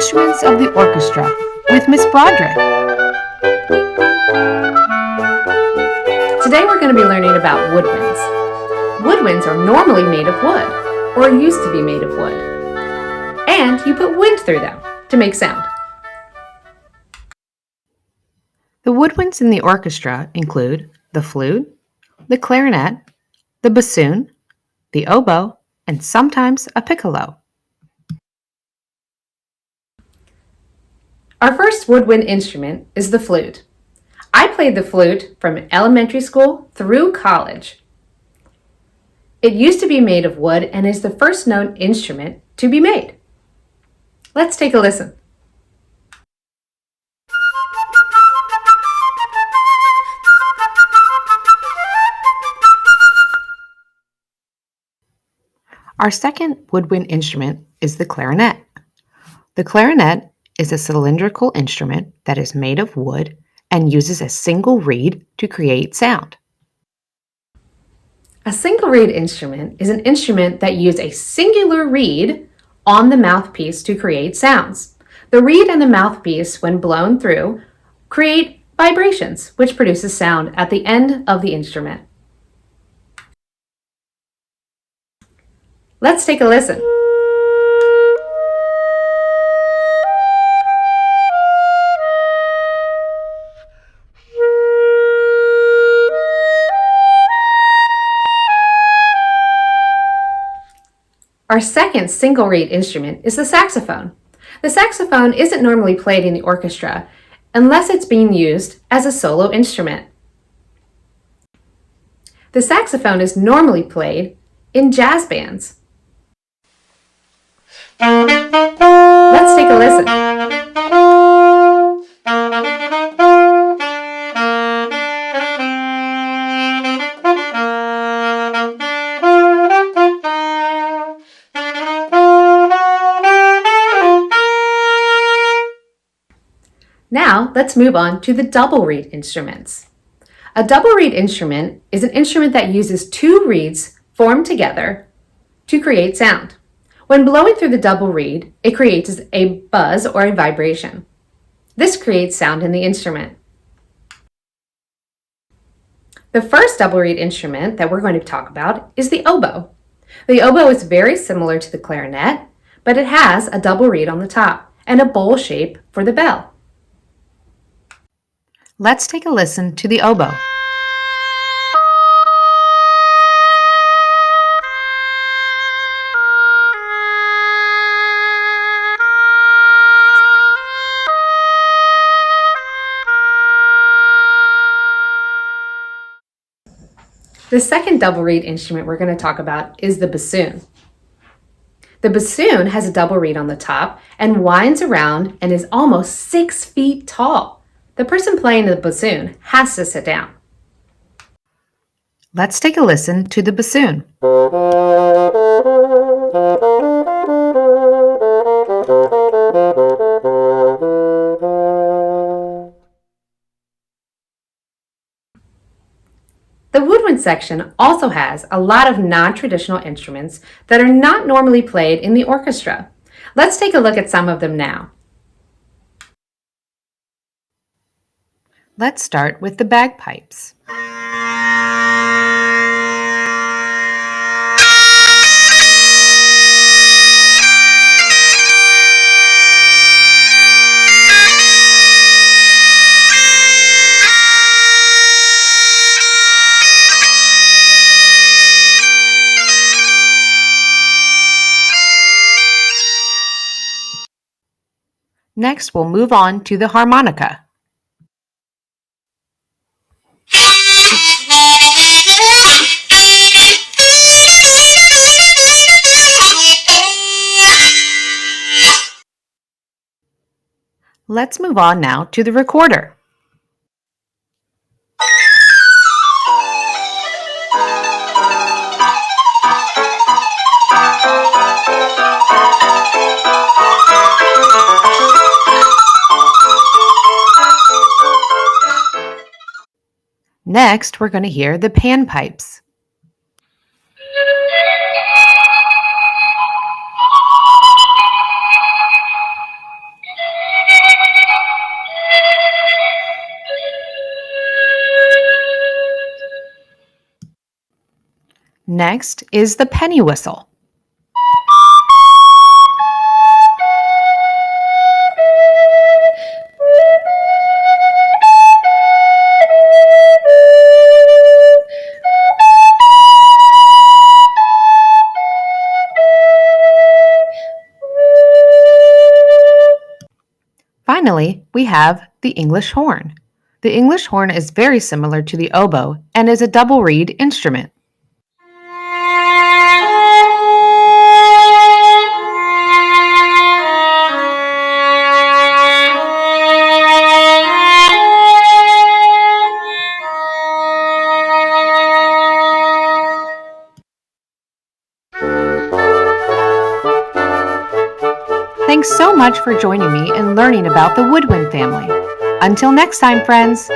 Instruments of the Orchestra with Miss Broderick. Today we're going to be learning about woodwinds. Woodwinds are normally made of wood, or used to be made of wood. And you put wind through them to make sound. The woodwinds in the orchestra include the flute, the clarinet, the bassoon, the oboe, and sometimes a piccolo. Our first woodwind instrument is the flute. I played the flute from elementary school through college. It used to be made of wood and is the first known instrument to be made. Let's take a listen. Our second woodwind instrument is the clarinet. The clarinet is a cylindrical instrument that is made of wood and uses a single reed to create sound. A single reed instrument is an instrument that uses a singular reed on the mouthpiece to create sounds. The reed and the mouthpiece, when blown through, create vibrations, which produces sound at the end of the instrument. Let's take a listen. Our second single reed instrument is the saxophone. The saxophone isn't normally played in the orchestra unless it's being used as a solo instrument. The saxophone is normally played in jazz bands. Let's take a listen. Now, let's move on to the double reed instruments. A double reed instrument is an instrument that uses two reeds formed together to create sound. When blowing through the double reed, it creates a buzz or a vibration. This creates sound in the instrument. The first double reed instrument that we're going to talk about is the oboe. The oboe is very similar to the clarinet, but it has a double reed on the top and a bowl shape for the bell. Let's take a listen to the oboe. The second double reed instrument we're going to talk about is the bassoon. The bassoon has a double reed on the top and winds around and is almost 6 feet tall. The person playing the bassoon has to sit down. Let's take a listen to the bassoon. The woodwind section also has a lot of non-traditional instruments that are not normally played in the orchestra. Let's take a look at some of them now. Let's start with the bagpipes. Next, we'll move on to the harmonica. Let's move on now to the recorder. Next, we're going to hear the panpipes. Next is the penny whistle. Finally, we have the English horn. The English horn is very similar to the oboe and is a double reed instrument. Thanks so much for joining me and learning about the Woodwind family. Until next time, friends!